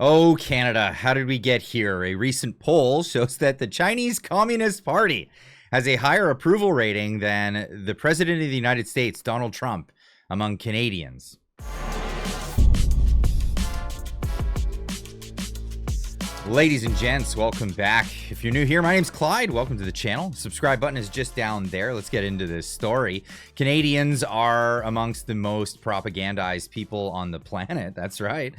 Oh, Canada, how did we get here? A recent poll shows that the Chinese Communist Party has a higher approval rating than the President of the United States, Donald Trump, among Canadians. Ladies and gents, welcome back. If you're new here, my name's Clyde. Welcome to the channel. Subscribe button is just down there. Let's get into this story. Canadians are amongst the most propagandized people on the planet. That's right.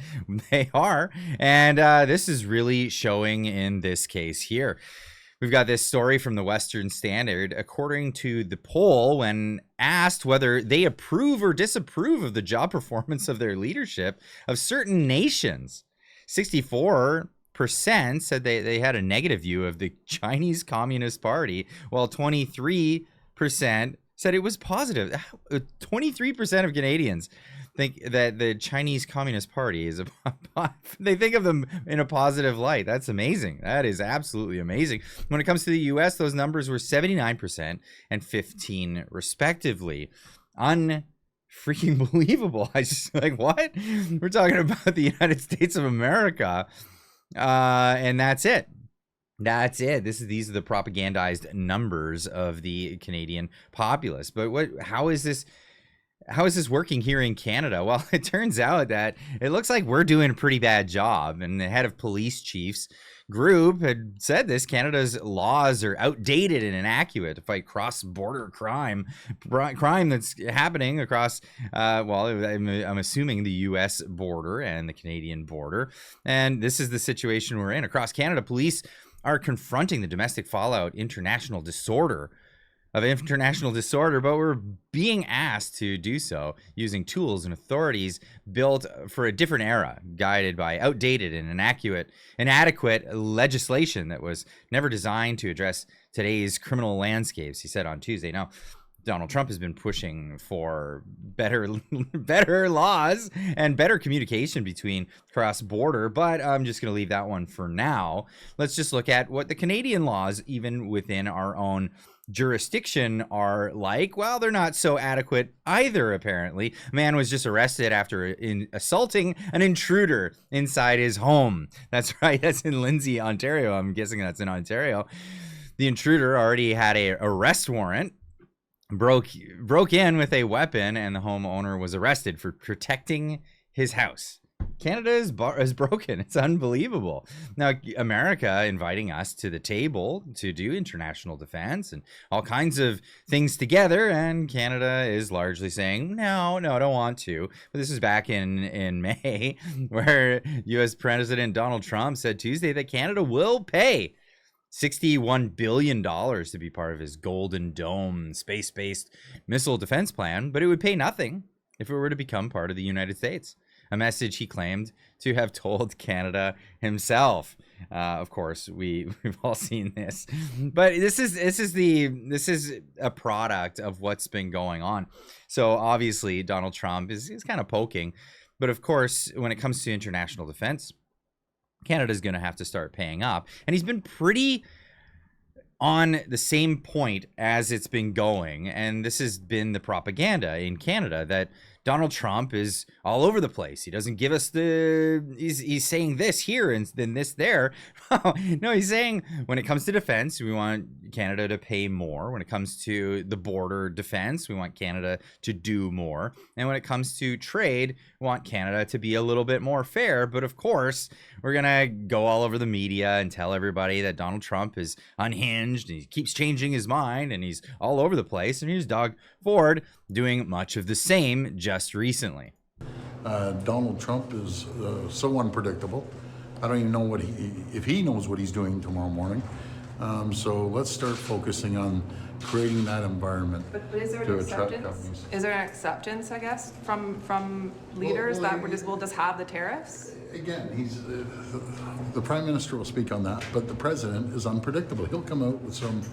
They are. And this is really showing in this case here. We've got this story from the Western Standard. According to the poll, when asked whether they approve or disapprove of the job performance of their leadership of certain nations, 64% said they had a negative view of the Chinese Communist Party, while 23% said it was positive. 23% of Canadians think that the Chinese Communist Party is they think of them in a positive light. That's amazing. That is absolutely amazing. When it comes to the US, those numbers were 79% and 15% respectively. Unfreaking believable. I just like, what? We're talking about the United States of America. And that's it. That's it. These are the propagandized numbers of the Canadian populace. But how is this working here in Canada? Well, it turns out that it looks like we're doing a pretty bad job. And the head of police chiefs group had said this: Canada's laws are outdated and inaccurate to fight cross-border crime that's happening across, well, I'm assuming the U.S. border and the Canadian border. And this is the situation we're in. Across Canada, police are confronting the domestic fallout international disorder, but we're being asked to do so using tools and authorities built for a different era, guided by outdated and inadequate legislation that was never designed to address today's criminal landscapes, he said on Tuesday. Now, Donald Trump has been pushing for better laws and better communication between cross-border, but I'm just going to leave that one for now. Let's just look at what the Canadian laws, even within our own jurisdiction, are like. Well, they're not so adequate either, apparently. A man was just arrested after assaulting an intruder inside his home. That's right. That's in Lindsay, Ontario. I'm guessing that's in Ontario. The intruder already had an arrest warrant, broke in with a weapon, and the homeowner was arrested for protecting his house. Canada is broken. It's unbelievable. Now, America inviting us to the table to do international defense and all kinds of things together, and Canada is largely saying, no, I don't want to. But this is back in May, where U.S. President Donald Trump said Tuesday that Canada will pay $61 billion to be part of his Golden Dome space-based missile defense plan, but it would pay nothing if it were to become part of the United States. A message he claimed to have told Canada himself. Of course, we've all seen this, but this is a product of what's been going on. So obviously, Donald Trump is kind of poking, but of course, when it comes to international defense, Canada's going to have to start paying up, and he's been pretty on the same point as it's been going, and this has been the propaganda in Canada that Donald Trump is all over the place. He doesn't give us he's saying this here and then this there. No, he's saying when it comes to defense, we want Canada to pay more. When it comes to the border defense, we want Canada to do more. And when it comes to trade, we want Canada to be a little bit more fair. But of course, we're going to go all over the media and tell everybody that Donald Trump is unhinged and he keeps changing his mind and he's all over the place. And here's Doug Ford doing much of the same just recently. Donald Trump is so unpredictable. I don't even know if he knows what he's doing tomorrow morning. So let's start focusing on creating that environment. But is there an acceptance? Is there an acceptance, I guess, from leaders that we'll just have the tariffs? Again, the Prime Minister will speak on that, but the President is unpredictable. He'll come out with some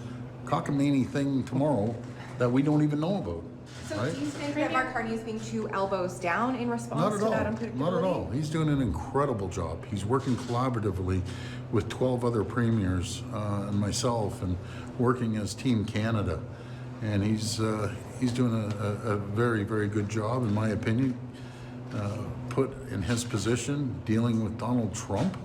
cockamamie thing tomorrow that we don't even know about. So do you think that Mark Carney is being too elbows down in response to that unpredictability? Not at all. He's doing an incredible job. He's working collaboratively with 12 other premiers and myself, and working as Team Canada. And he's doing a very, very good job, in my opinion. put in his position dealing with Donald Trump,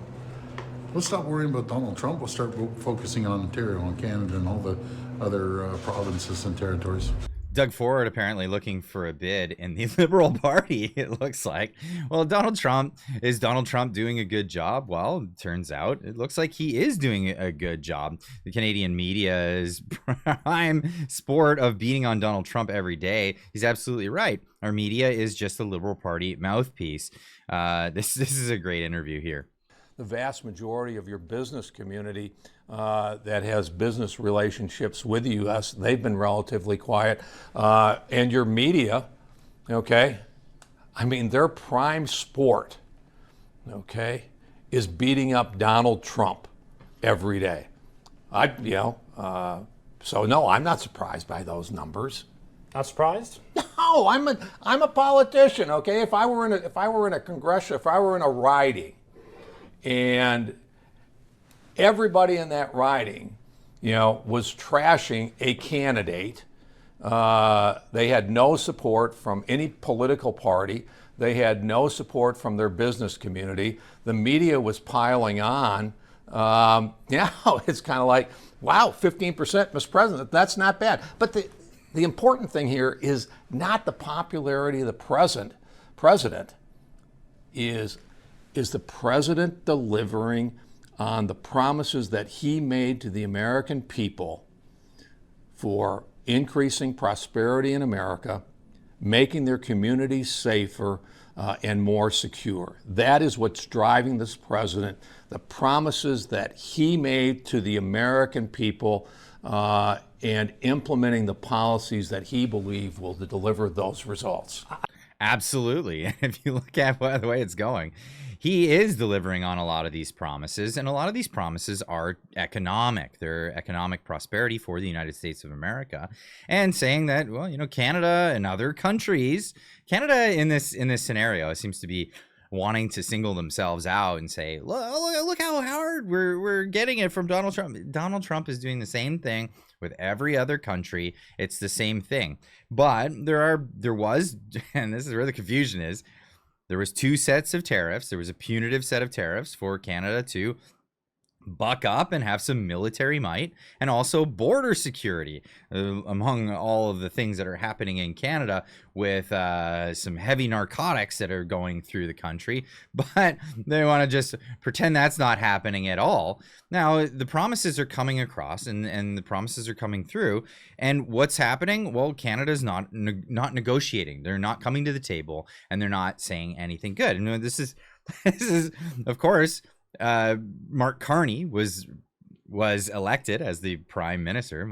let's stop worrying about Donald Trump. We'll start focusing on Ontario and Canada and all the other provinces and territories. Doug Ford apparently looking for a bid in the Liberal Party, it looks like. Well, is Donald Trump doing a good job? Well, it turns out it looks like he is doing a good job. The Canadian media is prime sport of beating on Donald Trump every day. He's absolutely right. Our media is just a Liberal Party mouthpiece. This is a great interview here. The vast majority of your business community that has business relationships with the U.S., they've been relatively quiet. And your media, okay, I mean, their prime sport, okay, is beating up Donald Trump every day. So no, I'm not surprised by those numbers. Not surprised? No, I'm a politician, okay? If I were in a riding, and everybody in that riding, was trashing a candidate. They had no support from any political party. They had no support from their business community. The media was piling on. It's kind of like, wow, 15%, Mr. President, that's not bad. But the important thing here is not the popularity of the president, is the president delivering on the promises that he made to the American people for increasing prosperity in America, making their communities safer and more secure. That is what's driving this president, the promises that he made to the American people and implementing the policies that he believed will deliver those results. Absolutely. If you look at the way it's going, he is delivering on a lot of these promises, and a lot of these promises are economic. They're economic prosperity for the United States of America, and saying that, well, Canada and other countries, Canada in this scenario seems to be wanting to single themselves out and say, look how hard we're getting it from Donald Trump. Donald Trump is doing the same thing with every other country. It's the same thing. But there was, and this is where the confusion is, there was two sets of tariffs. There was a punitive set of tariffs for Canada to buck up and have some military might, and also border security, among all of the things that are happening in Canada with some heavy narcotics that are going through the country. But they want to just pretend that's not happening at all. Now, the promises are coming across, and the promises are coming through. And what's happening? Well, Canada's not negotiating. They're not coming to the table, and they're not saying anything good. And this is, of course, Mark Carney was elected as the prime minister,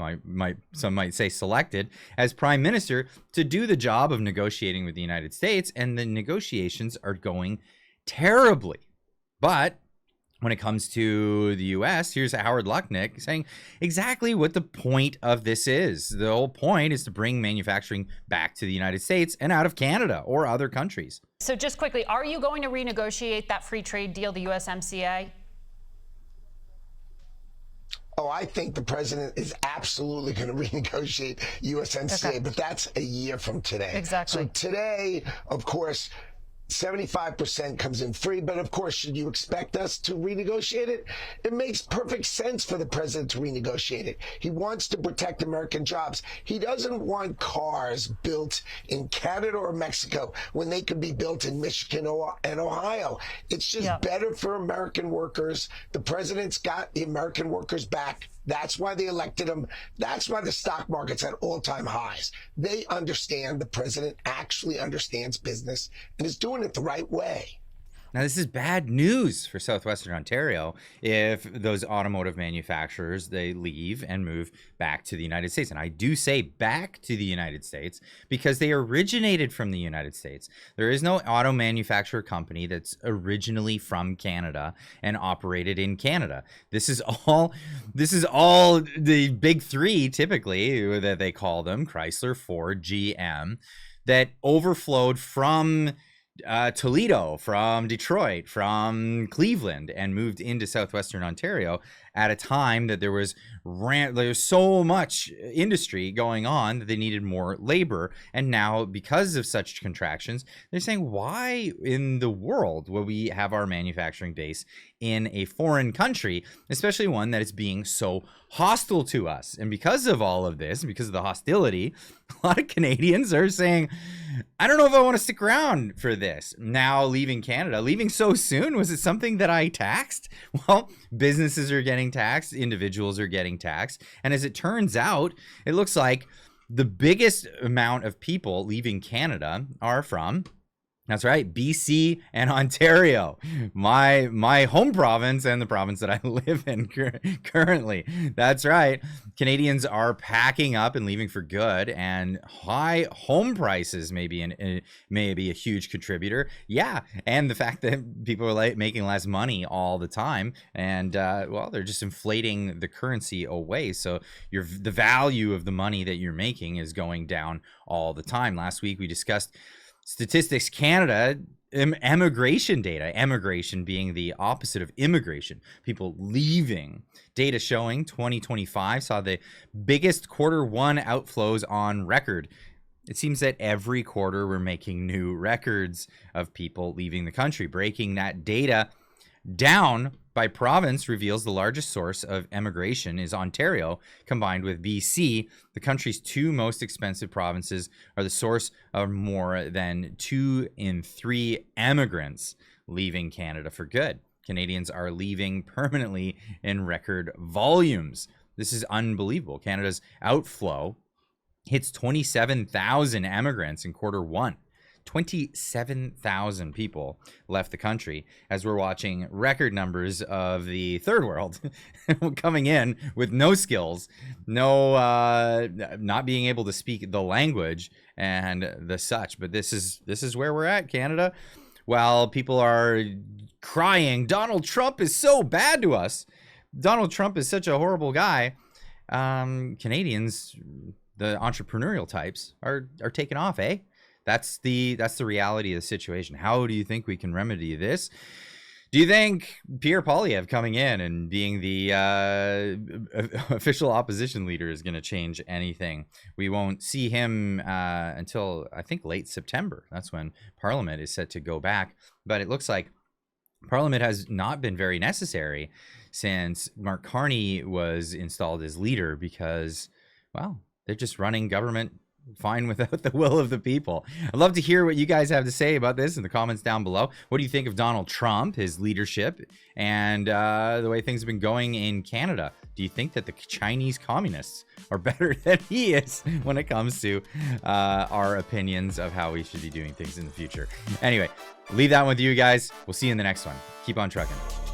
some might say selected as prime minister, to do the job of negotiating with the United States, and the negotiations are going terribly. But when it comes to the U.S., here's Howard Lucknick saying exactly what the point of this is. The whole point is to bring manufacturing back to the United States and out of Canada or other countries. So just quickly, are you going to renegotiate that free trade deal, the USMCA? Oh, I think the president is absolutely going to renegotiate USMCA, okay, but that's a year from today. Exactly. So today, of course, 75% comes in free, but of course, should you expect us to renegotiate it? It makes perfect sense for the president to renegotiate it. He wants to protect American jobs. He doesn't want cars built in Canada or Mexico when they could be built in Michigan and Ohio. It's just better for American workers. The president's got the American workers back. That's why they elected him. That's why the stock market's at all-time highs. They understand, the president actually understands business and is doing it the right way. Now, this is bad news for Southwestern Ontario if those automotive manufacturers, they leave and move back to the United States. And I do say back to the United States because they originated from the United States. There is no auto manufacturer company that's originally from Canada and operated in Canada. This is all the big three, typically, that they call them, Chrysler, Ford, GM, that overflowed from Toledo, from Detroit, from Cleveland, and moved into southwestern Ontario at a time that there was so much industry going on that they needed more labor. And now, because of such contractions, they're saying, why in the world will we have our manufacturing base in a foreign country, especially one that is being so hostile to us? And because of all of this, because of the hostility, a lot of Canadians are saying, I don't know if I want to stick around for this. Now leaving Canada, leaving so soon, was it something that I taxed? Well, businesses are getting taxed, individuals are getting taxed. And as it turns out, it looks like the biggest amount of people leaving Canada are from, that's right, BC and Ontario, my home province and the province that I live in currently. That's right. Canadians are packing up and leaving for good, and high home prices may be a huge contributor. Yeah, and the fact that people are making less money all the time, and well, they're just inflating the currency away. So the value of the money that you're making is going down all the time. Last week we discussed Statistics Canada emigration data, emigration being the opposite of immigration, people leaving. Data showing 2025 saw the biggest Q1 outflows on record. It seems that every quarter we're making new records of people leaving the country. Breaking that data down by province reveals the largest source of emigration is Ontario, combined with BC. The country's two most expensive provinces are the source of more than 2 in 3 immigrants leaving Canada for good. Canadians are leaving permanently in record volumes. This is unbelievable. Canada's outflow hits 27,000 immigrants in Q1. 27,000 people left the country, as we're watching record numbers of the third world coming in with no skills, not being able to speak the language and the such. But this is where we're at, Canada. While people are crying, Donald Trump is so bad to us, Donald Trump is such a horrible guy, Canadians, the entrepreneurial types, are taking off, eh? That's the reality of the situation. How do you think we can remedy this? Do you think Pierre Poilievre coming in and being the official opposition leader is going to change anything? We won't see him until, I think, late September. That's when Parliament is set to go back. But it looks like Parliament has not been very necessary since Mark Carney was installed as leader because, well, they're just running government fine without the will of the people. I'd love to hear what you guys have to say about this in the comments down below. What do you think of Donald Trump, his leadership, and the way things have been going in Canada? Do you think that the Chinese communists are better than he is when it comes to our opinions of how we should be doing things in the future? Anyway, leave that with you guys. We'll see you in the next one. Keep on trucking.